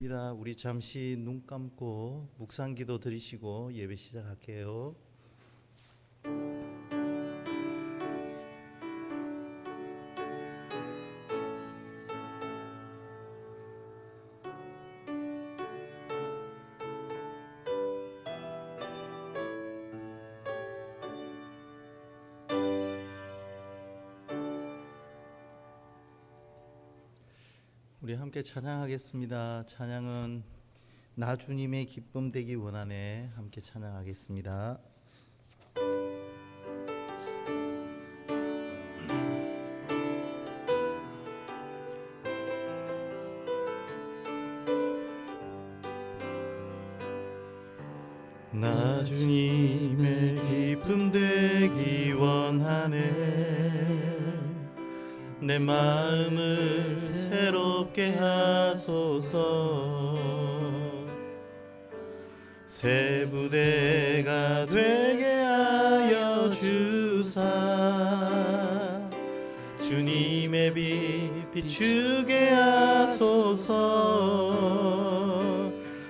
우리 잠시 눈 감고 묵상기도 드리시고 예배 시작할게요. 우리 함께 찬양하겠습니다. 찬양은 나 주님의 기쁨 되기 원하네. 함께 찬양하겠습니다. 나 주님의 기쁨 되기 원하네. 내 마음을 새롭게 하소서. 새 부대가 되게 하여 주사. 주님의 빛 비추게 하소서.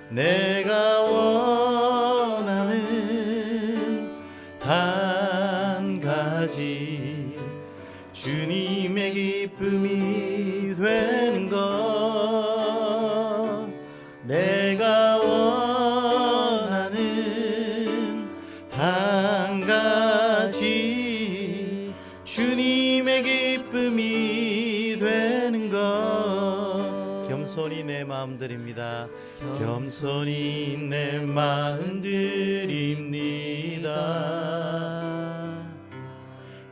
내가 원하는 한 가지, 주님의 기쁨이 되는 것. 내가 원하는 한 가지, 주님의 기쁨이 되는 것. 겸손히 내 마음 드립니다. 겸손히 내 마음 드립니다.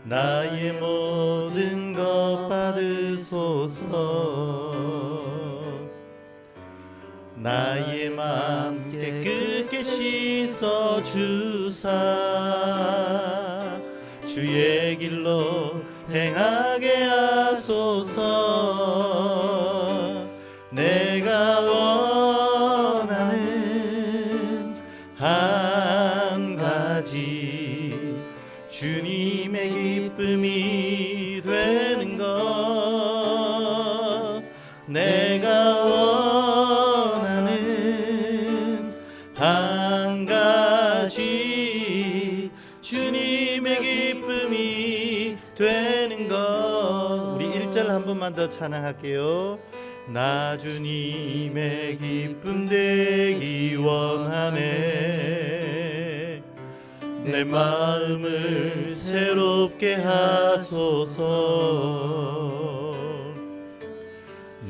나의 모든 것 받으소서. 나의 맘 깨끗게 씻어 주사. 주의 길로 행하게 하소서. 내가 원하는 한 가지, 주님의 기쁨이 되는 것. 내가 원하는 한 가지, 주님의 기쁨이 되는 것. 우리 1절 한 번만 더 찬양할게요. 나 주님의 기쁨 되기 원하네. 내 마음을 새롭게 하소서.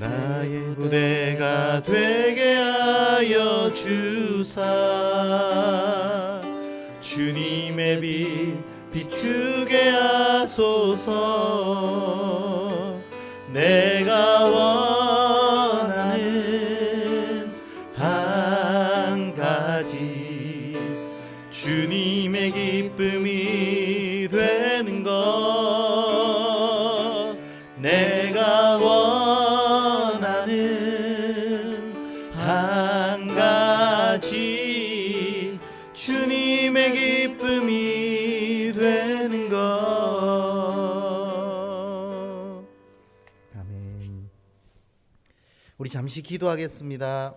나의 부대가 되게 하여 주사. 주님의 빛 비추게 하소서. 내가 원하는 한 가지, 주님의 기쁨이 되는 것. 내가 원하는 한 가지, 주님의 기쁨이 되는 것. 아멘. 우리 잠시 기도하겠습니다.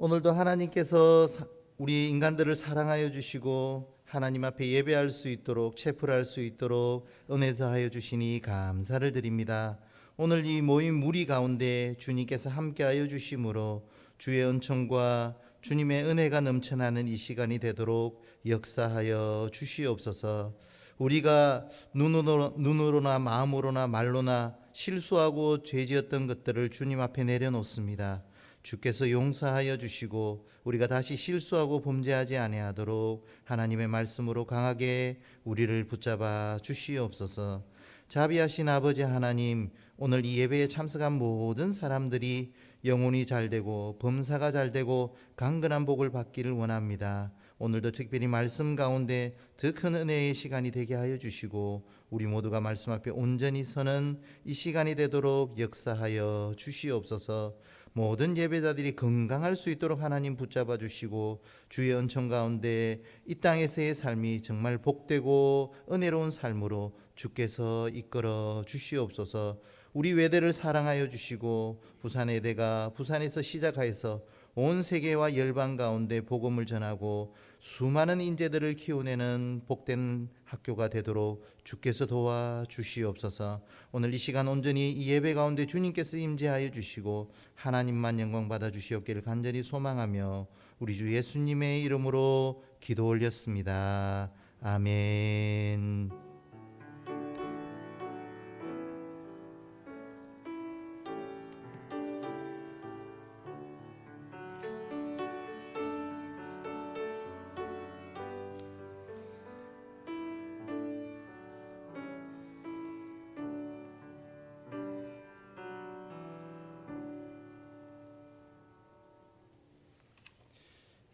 오늘도 하나님께서 우리 인간들을 사랑하여 주시고 하나님 앞에 예배할 수 있도록, 체풀할 수 있도록 은혜 더하여 주시니 감사를 드립니다. 오늘 이 모임 무리 가운데 주님께서 함께하여 주심으로 주의 은총과 주님의 은혜가 넘쳐나는 이 시간이 되도록 역사하여 주시옵소서. 우리가 눈으로나 마음으로나 말로나 실수하고 죄지었던 것들을 주님 앞에 내려놓습니다. 주께서 용서하여 주시고 우리가 다시 실수하고 범죄하지 아니하도록 하나님의 말씀으로 강하게 우리를 붙잡아 주시옵소서. 자비하신 아버지 하나님, 오늘 이 예배에 참석한 모든 사람들이 영혼이 잘되고 범사가 잘되고 강건한 복을 받기를 원합니다. 오늘도 특별히 말씀 가운데 더 큰 은혜의 시간이 되게 하여 주시고 우리 모두가 말씀 앞에 온전히 서는 이 시간이 되도록 역사하여 주시옵소서. 모든 예배자들이 건강할 수 있도록 하나님 붙잡아 주시고 주의 은총 가운데 이 땅에서의 삶이 정말 복되고 은혜로운 삶으로 주께서 이끌어 주시옵소서. 우리 외대를 사랑하여 주시고 부산 외대가 부산에서 시작하여서 온 세계와 열방 가운데 복음을 전하고 수많은 인재들을 키워내는 복된 학교가 되도록 주께서 도와주시옵소서. 오늘 이 시간 온전히 이 예배 가운데 주님께서 임재하여 주시고 하나님만 영광 받아 주시옵기를 간절히 소망하며 우리 주 예수님의 이름으로 기도 올렸습니다. 아멘.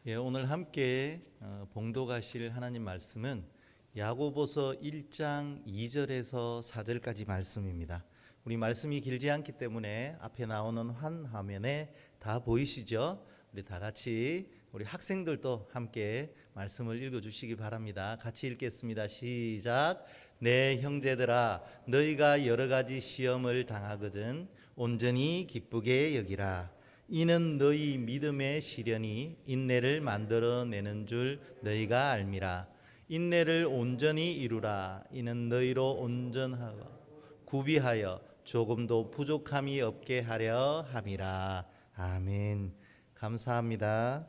예, 오늘 함께 봉독하실 하나님 말씀은 야고보서 1장 2절에서 4절까지 말씀입니다. 우리 말씀이 길지 않기 때문에 앞에 나오는 한 화면에 다 보이시죠? 우리 다 같이 우리 학생들도 함께 말씀을 읽어주시기 바랍니다. 같이 읽겠습니다. 시작. 내 형제들아, 너희가 여러 가지 시험을 당하거든 온전히 기쁘게 여기라. 이는 너희 믿음의 시련이 인내를 만들어내는 줄 너희가 알미라. 인내를 온전히 이루라. 이는 너희로 온전하고 구비하여 조금도 부족함이 없게 하려 함이라. 아멘. 감사합니다.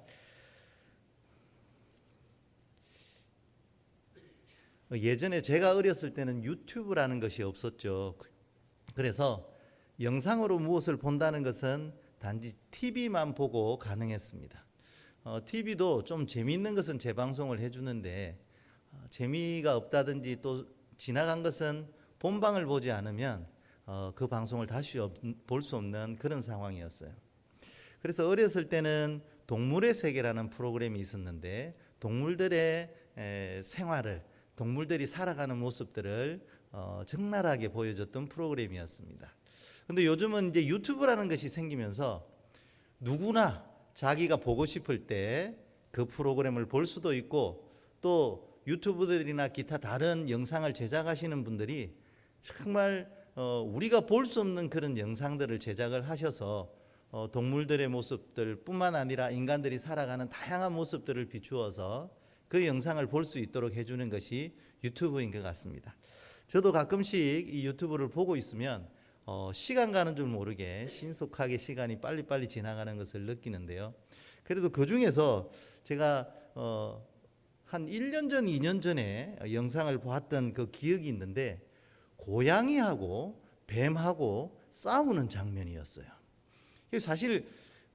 예전에 제가 어렸을 때는 유튜브라는 것이 없었죠. 그래서 영상으로 무엇을 본다는 것은 단지 TV만 보고 가능했습니다. TV도 좀 재미있는 것은 재방송을 해주는데 재미가 없다든지 또 지나간 것은 본방을 보지 않으면 그 방송을 다시 볼 수 없는 그런 상황이었어요. 그래서 어렸을 때는 동물의 세계라는 프로그램이 있었는데 동물들의 생활을, 동물들이 살아가는 모습들을 적나라하게 보여줬던 프로그램이었습니다. 근데 요즘은 이제 유튜브라는 것이 생기면서 누구나 자기가 보고 싶을 때 그 프로그램을 볼 수도 있고, 또 유튜브들이나 기타 다른 영상을 제작하시는 분들이 정말 우리가 볼 수 없는 그런 영상들을 제작을 하셔서 동물들의 모습들 뿐만 아니라 인간들이 살아가는 다양한 모습들을 비추어서 그 영상을 볼 수 있도록 해주는 것이 유튜브인 것 같습니다. 저도 가끔씩 이 유튜브를 보고 있으면 시간 가는 줄 모르게 신속하게 시간이 빨리빨리 지나가는 것을 느끼는데요. 그래도 그 중에서 제가 한 1년 전, 2년 전에 영상을 보았던 그 기억이 있는데 고양이하고 뱀하고 싸우는 장면이었어요. 사실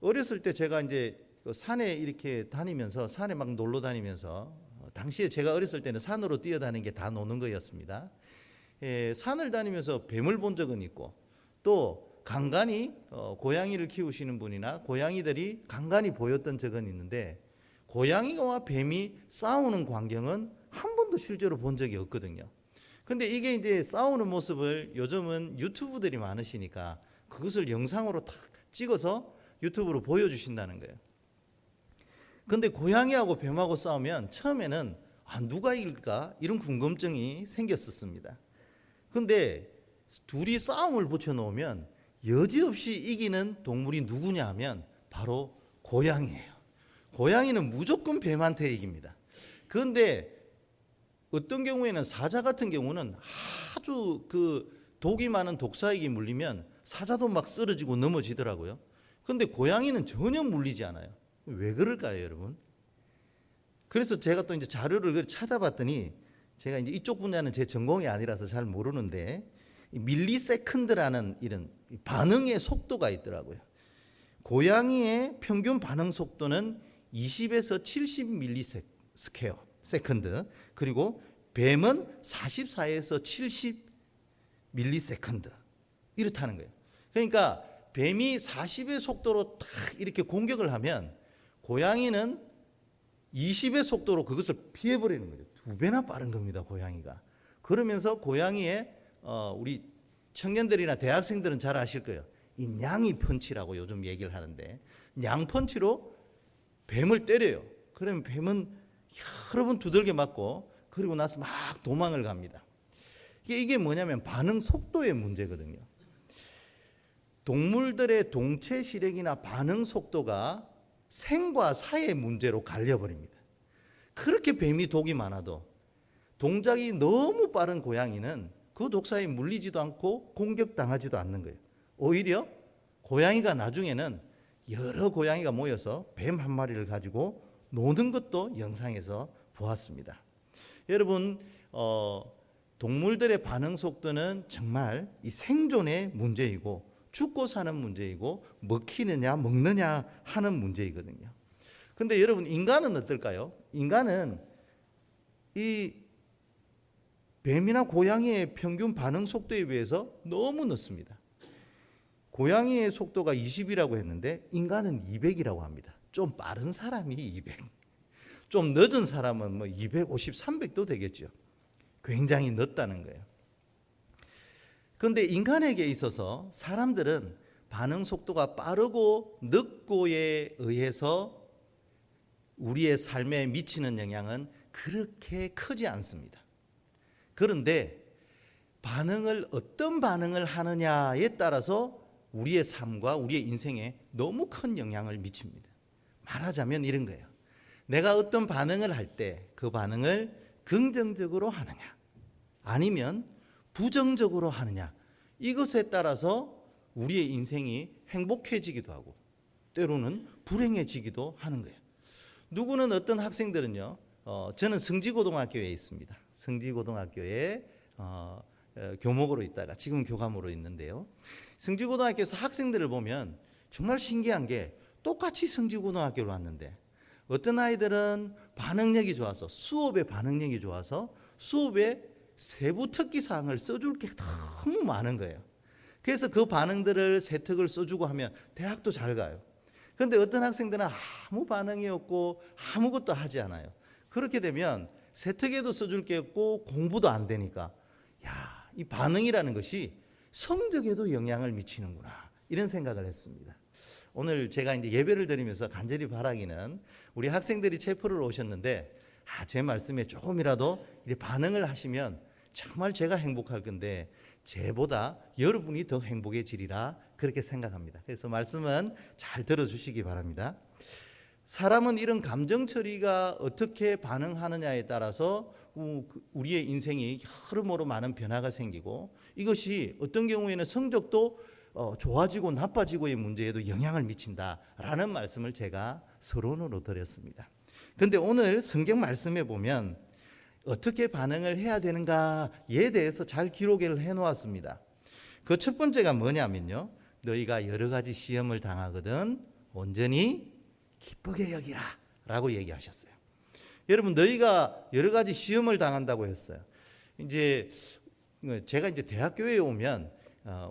어렸을 때 제가 이제 산에 이렇게 다니면서, 산에 막 놀러 다니면서, 당시에 제가 어렸을 때는 산으로 뛰어다니는 게 다 노는 거였습니다. 산을 다니면서 뱀을 본 적은 있고, 또 간간히 고양이를 키우시는 분이나 고양이들이 간간히 보였던 적은 있는데 고양이와 뱀이 싸우는 광경은 한 번도 실제로 본 적이 없거든요. 근데 이게 이제 싸우는 모습을 요즘은 유튜브들이 많으시니까 그것을 영상으로 탁 찍어서 유튜브로 보여주신다는 거예요. 근데 고양이하고 뱀하고 싸우면 처음에는 누가 이길까 이런 궁금증이 생겼었습니다. 근데 둘이 싸움을 붙여놓으면 여지없이 이기는 동물이 누구냐 하면 바로 고양이에요. 고양이는 무조건 뱀한테 이깁니다. 그런데 어떤 경우에는 사자 같은 경우는 아주 그 독이 많은 독사에게 물리면 사자도 막 쓰러지고 넘어지더라고요. 그런데 고양이는 전혀 물리지 않아요. 왜 그럴까요, 여러분? 그래서 제가 또 이제 자료를 찾아봤더니, 제가 이제 이쪽 분야는 제 전공이 아니라서 잘 모르는데 밀리세컨드라는 이런 반응의 속도가 있더라고요. 고양이의 평균 반응 속도는 20에서 70 밀리스퀘어 세컨드, 그리고 뱀은 44에서 70 밀리세컨드 이렇다는 거예요. 그러니까 뱀이 40의 속도로 딱 이렇게 공격을 하면 고양이는 20의 속도로 그것을 피해버리는 거죠. 2배나 빠른 겁니다, 고양이가. 그러면서 고양이의 우리 청년들이나 대학생들은 잘 아실 거예요. 이 냥이 펀치라고 요즘 얘기를 하는데, 냥 펀치로 뱀을 때려요. 그러면 뱀은 여러 번 두들겨 맞고 그리고 나서 막 도망을 갑니다. 이게 뭐냐면 반응 속도의 문제거든요. 동물들의 동체 시력이나 반응 속도가 생과 사의 문제로 갈려버립니다. 그렇게 뱀이 독이 많아도 동작이 너무 빠른 고양이는 그 독사에 물리지도 않고 공격당하지도 않는 거예요. 오히려 고양이가 나중에는 여러 고양이가 모여서 뱀 한 마리를 가지고 노는 것도 영상에서 보았습니다. 여러분, 동물들의 반응 속도는 정말 이 생존의 문제이고 죽고 사는 문제이고 먹히느냐 먹느냐 하는 문제이거든요. 근데 여러분, 인간은 어떨까요? 인간은 이 뱀이나 고양이의 평균 반응 속도에 비해서 너무 늦습니다. 고양이의 속도가 20이라고 했는데 인간은 200이라고 합니다. 좀 빠른 사람이 200, 좀 늦은 사람은 뭐 250, 300도 되겠죠. 굉장히 늦다는 거예요. 그런데 인간에게 있어서 사람들은 반응 속도가 빠르고 늦고에 의해서 우리의 삶에 미치는 영향은 그렇게 크지 않습니다. 그런데 어떤 반응을 하느냐에 따라서 우리의 삶과 우리의 인생에 너무 큰 영향을 미칩니다. 말하자면 이런 거예요. 내가 어떤 반응을 할 때 그 반응을 긍정적으로 하느냐 아니면 부정적으로 하느냐, 이것에 따라서 우리의 인생이 행복해지기도 하고 때로는 불행해지기도 하는 거예요. 누구는 어떤 학생들은요, 저는 성지고등학교에 있습니다. 성지고등학교에 교목으로 있다가 지금 교감으로 있는데요. 성지고등학교에서 학생들을 보면 정말 신기한 게 똑같이 성지고등학교를 왔는데 어떤 아이들은 반응력이 좋아서 수업에 반응력이 좋아서 수업에 세부 특기 사항을 써줄 게 너무 많은 거예요. 그래서 그 반응들을 세특을 써주고 하면 대학도 잘 가요. 그런데 어떤 학생들은 아무 반응이 없고 아무것도 하지 않아요. 그렇게 되면 세특에도 써줄 게 없고 공부도 안 되니까 이 반응이라는 것이 성적에도 영향을 미치는구나, 이런 생각을 했습니다. 오늘 제가 이제 예배를 드리면서 간절히 바라기는 우리 학생들이 체포를 오셨는데 제 말씀에 조금이라도 반응을 하시면 정말 제가 행복할 건데 제보다 여러분이 더 행복해지리라 그렇게 생각합니다. 그래서 말씀은 잘 들어주시기 바랍니다. 사람은 이런 감정 처리가 어떻게 반응하느냐에 따라서 우리의 인생이 여러모로 많은 변화가 생기고 이것이 어떤 경우에는 성적도 좋아지고 나빠지고의 문제에도 영향을 미친다라는 말씀을 제가 서론으로 드렸습니다. 그런데 오늘 성경 말씀에 보면 어떻게 반응을 해야 되는가에 대해서 잘 기록을 해놓았습니다. 그 첫 번째가 뭐냐면요, 너희가 여러 가지 시험을 당하거든 온전히 기쁘게 여기라 라고 얘기하셨어요. 여러분, 너희가 여러 가지 시험을 당한다고 했어요. 제가 대학교에 오면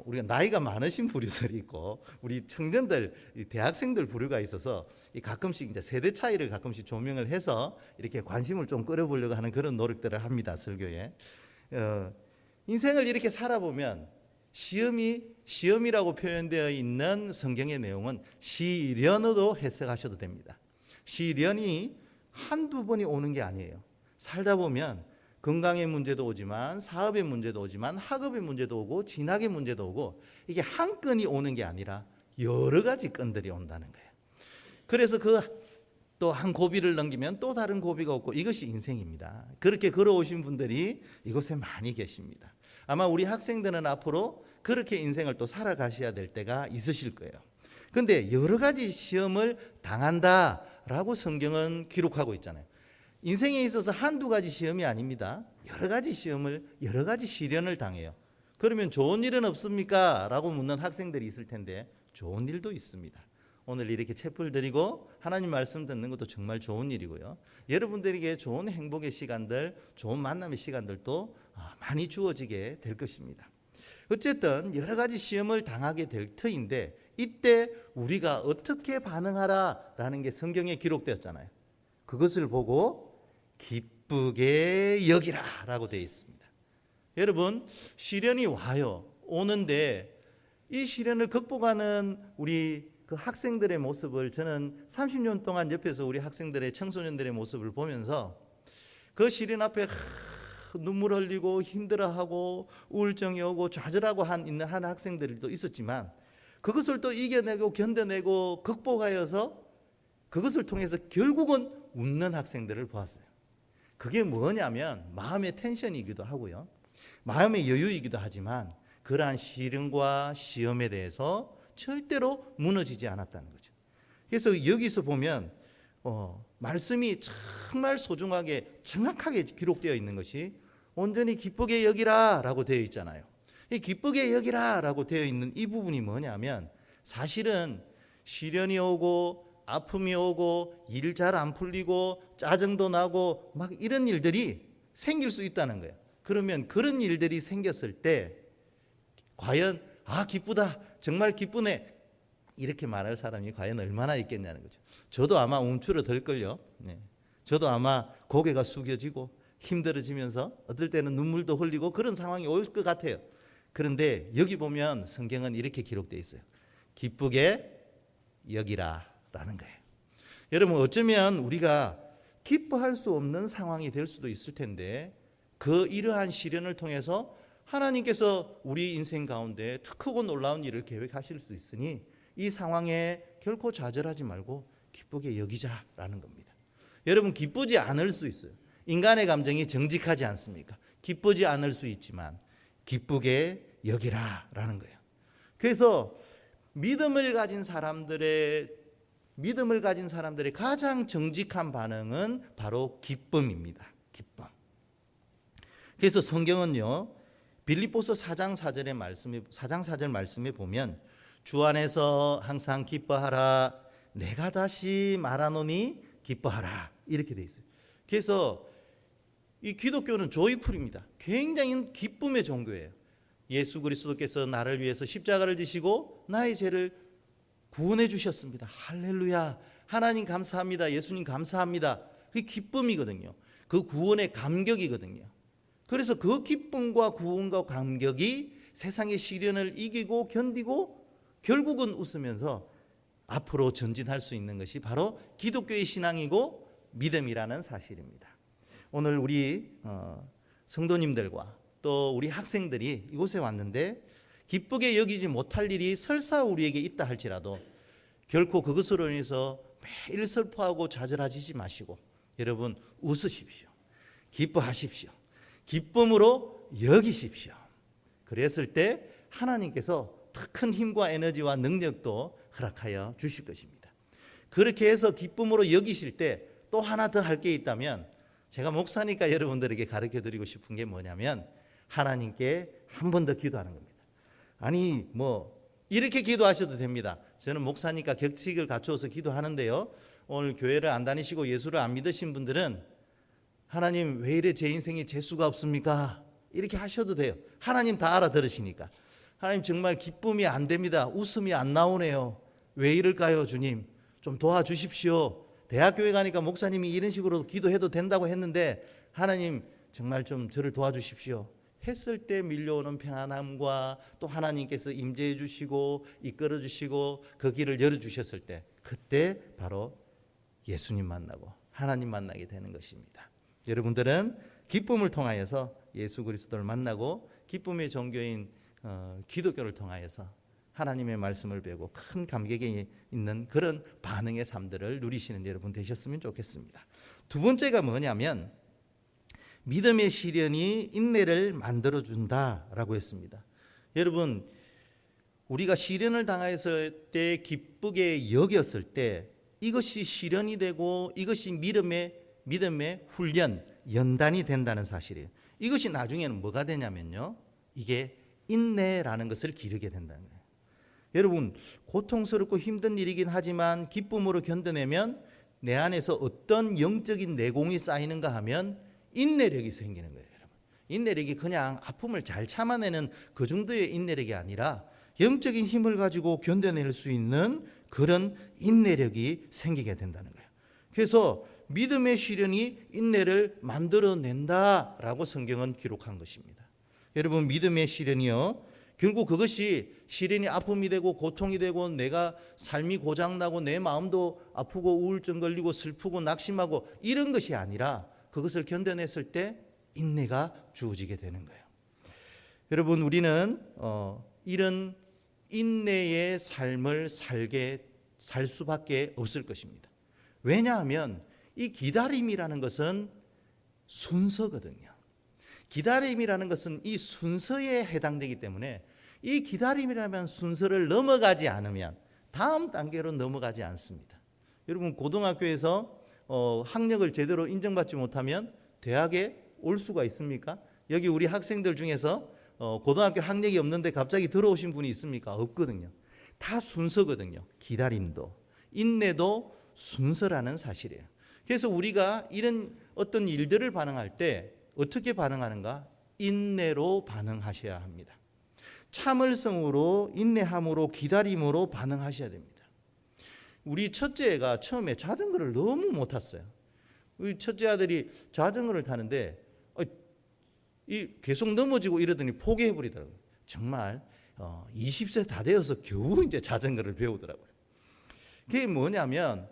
우리가 나이가 많으신 부류들이 있고 우리 청년들, 대학생들 부류가 있어서 가끔씩 이제 세대 차이를 가끔씩 조명을 해서 이렇게 관심을 좀 끌어보려고 하는 그런 노력들을 합니다, 설교에. 인생을 이렇게 살아보면 시험이라고 표현되어 있는 성경의 내용은 시련으로 해석하셔도 됩니다. 시련이 한두 번이 오는 게 아니에요. 살다 보면 건강의 문제도 오지만 사업의 문제도 오지만 학업의 문제도 오고 진학의 문제도 오고 이게 한 건이 오는 게 아니라 여러 가지 건들이 온다는 거예요. 그래서 또 한 고비를 넘기면 또 다른 고비가 오고 이것이 인생입니다. 그렇게 걸어오신 분들이 이곳에 많이 계십니다. 아마 우리 학생들은 앞으로 그렇게 인생을 또 살아가셔야 될 때가 있으실 거예요. 그런데 여러 가지 시험을 당한다라고 성경은 기록하고 있잖아요. 인생에 있어서 한두 가지 시험이 아닙니다. 여러 가지 시험을, 여러 가지 시련을 당해요. 그러면 좋은 일은 없습니까? 라고 묻는 학생들이 있을 텐데 좋은 일도 있습니다. 오늘 이렇게 체포를 드리고 하나님 말씀 듣는 것도 정말 좋은 일이고요. 여러분들에게 좋은 행복의 시간들, 좋은 만남의 시간들도 많이 주어지게 될 것입니다. 어쨌든 여러 가지 시험을 당하게 될 터인데 이때 우리가 어떻게 반응하라라는 게 성경에 기록되었잖아요. 그것을 보고 기쁘게 여기라 라고 되어 있습니다. 여러분, 시련이 와요. 오는데 이 시련을 극복하는 우리 그 학생들의 모습을 저는 30년 동안 옆에서 우리 학생들의 청소년들의 모습을 보면서 그 시련 앞에 눈물 흘리고 힘들어하고 우울증이 오고 좌절하고 있는 한 학생들도 있었지만 그것을 또 이겨내고 견뎌내고 극복하여서 그것을 통해서 결국은 웃는 학생들을 보았어요. 그게 뭐냐면 마음의 텐션이기도 하고요, 마음의 여유이기도 하지만 그러한 시련과 시험에 대해서 절대로 무너지지 않았다는 거죠. 그래서 여기서 보면 말씀이 정말 소중하게 정확하게 기록되어 있는 것이 온전히 기쁘게 여기라 라고 되어 있잖아요. 이 기쁘게 여기라 라고 되어 있는 이 부분이 뭐냐면 사실은 시련이 오고 아픔이 오고 일 잘 안 풀리고 짜증도 나고 막 이런 일들이 생길 수 있다는 거예요. 그러면 그런 일들이 생겼을 때 과연 기쁘다, 정말 기쁘네, 이렇게 말할 사람이 과연 얼마나 있겠냐는 거죠. 저도 아마 움츠러들걸요. 저도 아마 고개가 숙여지고 힘들어지면서 어떨 때는 눈물도 흘리고 그런 상황이 올 것 같아요. 그런데 여기 보면 성경은 이렇게 기록되어 있어요. 기쁘게 여기라 라는 거예요. 여러분, 어쩌면 우리가 기뻐할 수 없는 상황이 될 수도 있을 텐데 이러한 시련을 통해서 하나님께서 우리 인생 가운데 크고 놀라운 일을 계획하실 수 있으니 이 상황에 결코 좌절하지 말고 기쁘게 여기자라는 겁니다. 여러분, 기쁘지 않을 수 있어요. 인간의 감정이 정직하지 않습니까? 기쁘지 않을 수 있지만 기쁘게 여기라라는 거예요. 그래서 믿음을 가진 사람들의 가장 정직한 반응은 바로 기쁨입니다. 기쁨. 그래서 성경은요, 빌립보서 4장 4절 말씀에 보면 주 안에서 항상 기뻐하라, 내가 다시 말하노니 기뻐하라, 이렇게 돼 있어요. 그래서 이 기독교는 조이풀입니다. 굉장히 기쁨의 종교예요. 예수 그리스도께서 나를 위해서 십자가를 지시고 나의 죄를 구원해 주셨습니다. 할렐루야, 하나님 감사합니다, 예수님 감사합니다. 그게 기쁨이거든요. 그 구원의 감격이거든요. 그래서 그 기쁨과 구원과 감격이 세상의 시련을 이기고 견디고 결국은 웃으면서 앞으로 전진할 수 있는 것이 바로 기독교의 신앙이고 믿음이라는 사실입니다. 오늘 우리 성도님들과 또 우리 학생들이 이곳에 왔는데 기쁘게 여기지 못할 일이 설사 우리에게 있다 할지라도 결코 그것으로 인해서 매일 슬퍼하고 좌절하지 마시고 여러분, 웃으십시오. 기뻐하십시오. 기쁨으로 여기십시오. 그랬을 때 하나님께서 더 큰 힘과 에너지와 능력도 허락하여 주실 것입니다. 그렇게 해서 기쁨으로 여기실 때 또 하나 더 할 게 있다면, 제가 목사니까 여러분들에게 가르쳐 드리고 싶은 게 뭐냐면 하나님께 한 번 더 기도하는 겁니다. 아니 이렇게 기도하셔도 됩니다. 저는 목사니까 격식을 갖추어서 기도하는데요, 오늘 교회를 안 다니시고 예수를 안 믿으신 분들은 하나님 왜 이래 제 인생에 재수가 없습니까? 이렇게 하셔도 돼요. 하나님 다 알아들으시니까. 하나님 정말 기쁨이 안 됩니다. 웃음이 안 나오네요. 왜 이럴까요, 주님? 좀 도와주십시오. 대학교에 가니까 목사님이 이런 식으로 기도해도 된다고 했는데 하나님 정말 좀 저를 도와주십시오 했을 때 밀려오는 평안함과 또 하나님께서 임재해 주시고 이끌어 주시고 그 길을 열어 주셨을 때 그때 바로 예수님 만나고 하나님 만나게 되는 것입니다. 여러분들은 기쁨을 통하여서 예수 그리스도를 만나고 기쁨의 종교인 기독교를 통하여서 하나님의 말씀을 배우고 큰 감격이 있는 그런 반응의 삶들을 누리시는 여러분 되셨으면 좋겠습니다. 두 번째가 뭐냐면 믿음의 시련이 인내를 만들어준다라고 했습니다. 여러분, 우리가 시련을 당했을 때 기쁘게 여겼을 때 이것이 시련이 되고 이것이 믿음의 훈련, 연단이 된다는 사실이에요. 이것이 나중에는 뭐가 되냐면요, 이게 인내라는 것을 기르게 된다는 거예요. 여러분, 고통스럽고 힘든 일이긴 하지만 기쁨으로 견뎌내면 내 안에서 어떤 영적인 내공이 쌓이는가 하면 인내력이 생기는 거예요. 여러분, 인내력이 그냥 아픔을 잘 참아내는 그 정도의 인내력이 아니라 영적인 힘을 가지고 견뎌낼 수 있는 그런 인내력이 생기게 된다는 거예요. 그래서 믿음의 시련이 인내를 만들어낸다라고 성경은 기록한 것입니다. 여러분, 믿음의 시련이요, 결국 그것이 시련이 아픔이 되고 고통이 되고 내가 삶이 고장나고 내 마음도 아프고 우울증 걸리고 슬프고 낙심하고 이런 것이 아니라 그것을 견뎌냈을 때 인내가 주어지게 되는 거예요. 여러분, 우리는 이런 인내의 삶을 살 수밖에 없을 것입니다. 왜냐하면 이 기다림이라는 것은 순서거든요. 기다림이라는 것은 이 순서에 해당되기 때문에 이 기다림이라면 순서를 넘어가지 않으면 다음 단계로 넘어가지 않습니다. 여러분 고등학교에서 학력을 제대로 인정받지 못하면 대학에 올 수가 있습니까? 여기 우리 학생들 중에서 고등학교 학력이 없는데 갑자기 들어오신 분이 있습니까? 없거든요. 다 순서거든요. 기다림도 인내도 순서라는 사실이에요. 그래서 우리가 이런 어떤 일들을 반응할 때 어떻게 반응하는가? 인내로 반응하셔야 합니다. 참을성으로, 인내함으로, 기다림으로 반응하셔야 됩니다. 우리 첫째가 처음에 자전거를 너무 못 탔어요. 우리 첫째 아들이 자전거를 타는데 계속 넘어지고 이러더니 포기해버리더라고요. 정말 20세 다 되어서 겨우 이제 자전거를 배우더라고요. 그게 뭐냐면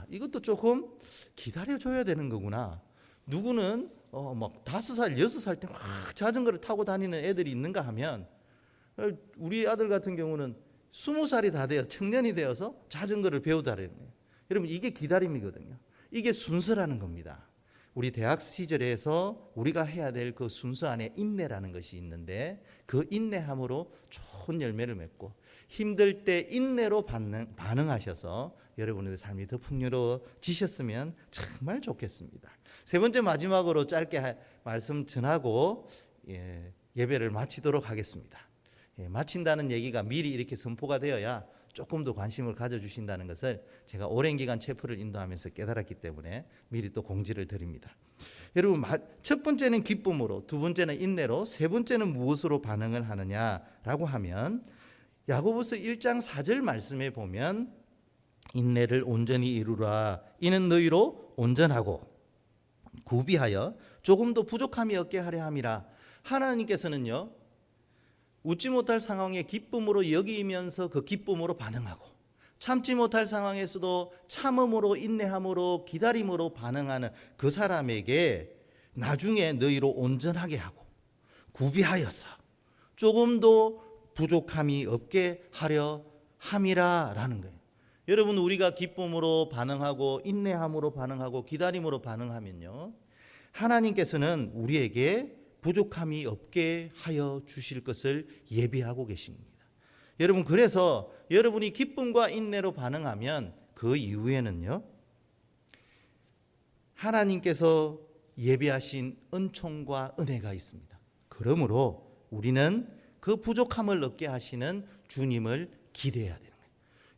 이것도 조금 기다려줘야 되는 거구나. 누구는 막 5살, 6살 때 막 자전거를 타고 다니는 애들이 있는가 하면 우리 아들 같은 경우는 20살이 다 되어서 청년이 되어서 자전거를 배우다라는 거예요. 여러분 이게 기다림이거든요. 이게 순서라는 겁니다. 우리 대학 시절에서 우리가 해야 될 그 순서 안에 인내라는 것이 있는데 그 인내함으로 좋은 열매를 맺고 힘들 때 인내로 반응하셔서 여러분의 삶이 더 풍요로워지셨으면 정말 좋겠습니다. 세 번째 마지막으로 짧게 말씀 전하고 예배를 마치도록 하겠습니다. 마친다는 얘기가 미리 이렇게 선포가 되어야 조금 더 관심을 가져주신다는 것을 제가 오랜 기간 체프를 인도하면서 깨달았기 때문에 미리 또 공지를 드립니다. 여러분 첫 번째는 기쁨으로, 두 번째는 인내로, 세 번째는 무엇으로 반응을 하느냐라고 하면 야고보서 1장 4절 말씀에 보면 인내를 온전히 이루라. 이는 너희로 온전하고 구비하여 조금도 부족함이 없게 하려 함이라. 하나님께서는요 웃지 못할 상황에 기쁨으로 여기면서 그 기쁨으로 반응하고 참지 못할 상황에서도 참음으로 인내함으로 기다림으로 반응하는 그 사람에게 나중에 너희로 온전하게 하고 구비하여서 조금도 부족함이 없게 하려 함이라 라는 거예요. 여러분 우리가 기쁨으로 반응하고 인내함으로 반응하고 기다림으로 반응하면요 하나님께서는 우리에게 부족함이 없게 하여 주실 것을 예비하고 계십니다. 여러분 그래서 여러분이 기쁨과 인내로 반응하면 그 이후에는요 하나님께서 예비하신 은총과 은혜가 있습니다. 그러므로 우리는 그 부족함을 얻게 하시는 주님을 기대해야 되는 거예요.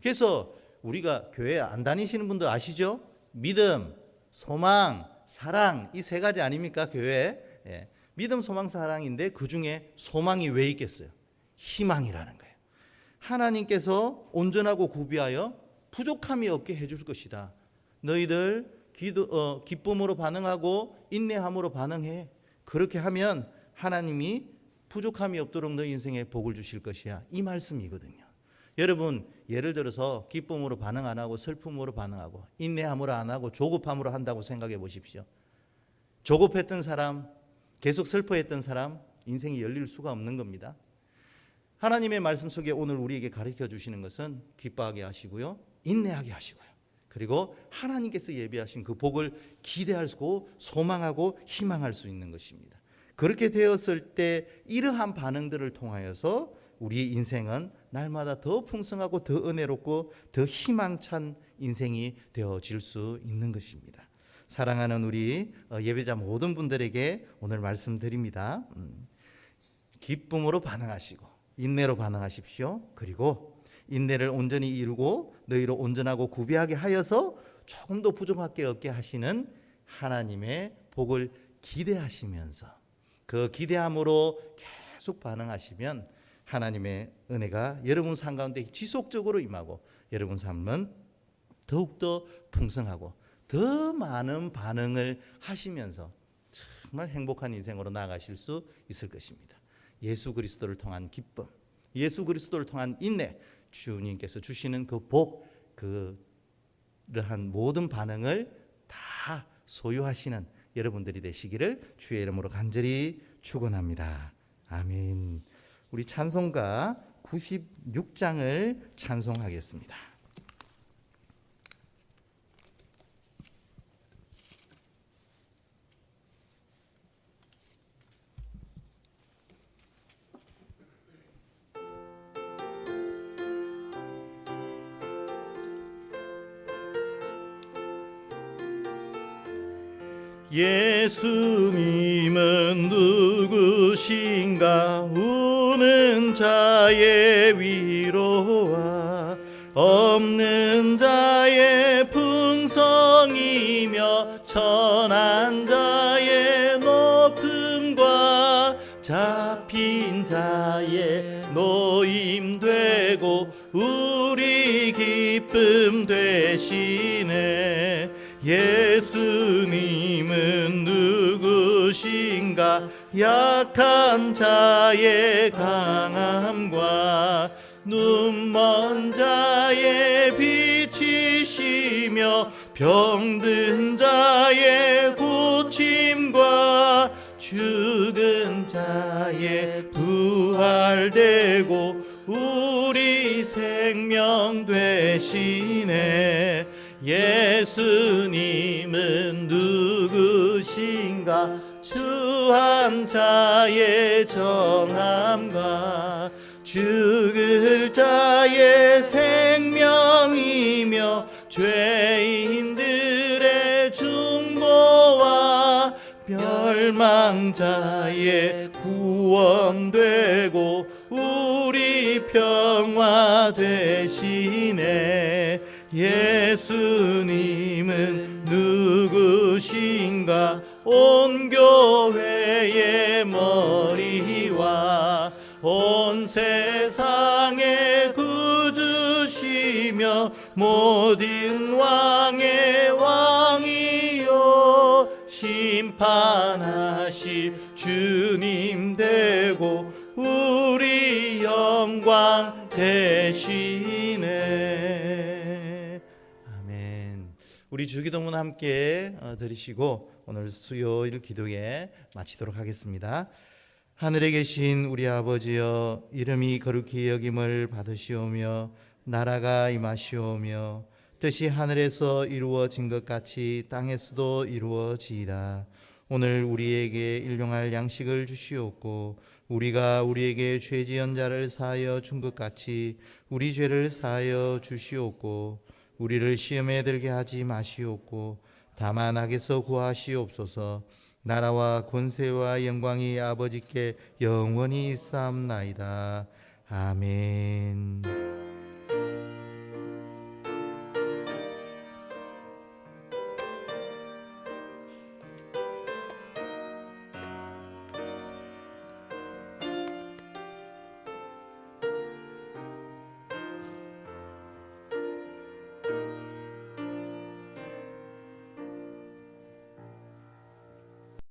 그래서 우리가 교회 안 다니시는 분들 아시죠? 믿음, 소망, 사랑 이 세 가지 아닙니까 교회? 믿음, 소망, 사랑인데 그 중에 소망이 왜 있겠어요? 희망이라는 거예요. 하나님께서 온전하고 구비하여 부족함이 없게 해줄 것이다. 너희들 기쁨으로 반응하고 인내함으로 반응해. 그렇게 하면 하나님이 부족함이 없도록 너희 인생에 복을 주실 것이야. 이 말씀이거든요. 여러분 예를 들어서 기쁨으로 반응 안 하고 슬픔으로 반응하고 인내함으로 안 하고 조급함으로 한다고 생각해 보십시오. 조급했던 사람, 계속 슬퍼했던 사람 인생이 열릴 수가 없는 겁니다. 하나님의 말씀 속에 오늘 우리에게 가르쳐 주시는 것은 기뻐하게 하시고요, 인내하게 하시고요, 그리고 하나님께서 예비하신 그 복을 기대하고 소망하고 희망할 수 있는 것입니다. 그렇게 되었을 때 이러한 반응들을 통하여서 우리의 인생은 날마다 더 풍성하고 더 은혜롭고 더 희망찬 인생이 되어질 수 있는 것입니다. 사랑하는 우리 예배자 모든 분들에게 오늘 말씀드립니다. 기쁨으로 반응하시고 인내로 반응하십시오. 그리고 인내를 온전히 이루고 너희로 온전하고 구비하게 하여서 조금 더 부족하게 얻게 하시는 하나님의 복을 기대하시면서 그 기대함으로 계속 반응하시면 하나님의 은혜가 여러분 삶 가운데 지속적으로 임하고 여러분 삶은 더욱더 풍성하고 더 많은 반응을 하시면서 정말 행복한 인생으로 나아가실 수 있을 것입니다. 예수 그리스도를 통한 기쁨, 예수 그리스도를 통한 인내, 주님께서 주시는 그 복, 그러한 모든 반응을 다 소유하시는 여러분들이 되시기를 주의 이름으로 간절히 축원합니다. 아멘. 우리 찬송가 96장을 찬송하겠습니다. 예수님은 누구신가? 우는 자의 위로와 없는 자의 풍성이며 천한 자의 높음과 잡힌 자의 노임되고 우리 기쁨 되시네. 예수님은 누구신가? 약한 자의 강함과 눈먼 자의 빛이시며 병든 자의 고침과 죽은 자의 부활되고 우리 생명 되시네. 예수님은 누구신가? 추한 자의 정함과 죽을 자의 생명이며 죄인들의 중보와 멸망자의 구원되고 우리 평화 되시네. 예수님은 누구신가? 온 교회의 머리와 온 세상의 구주시며 모든 왕의 왕이요 심판하실 주님 되고 우리 영광 되시네. 아멘. 우리 주기도문 함께 드리시고 오늘 수요일 기도에 마치도록 하겠습니다. 하늘에 계신 우리 아버지여, 이름이 거룩히 여김을 받으시오며 나라가 임하시오며 뜻이 하늘에서 이루어진 것 같이 땅에서도 이루어지이다. 오늘 우리에게 일용할 양식을 주시옵고 우리가 우리에게 죄 지은 자를 사하여 준 것 같이 우리 죄를 사하여 주시옵고 우리를 시험에 들게 하지 마시옵고 다만 악에서 구하시옵소서. 나라와 권세와 영광이 아버지께 영원히 있사옵나이다. 아멘.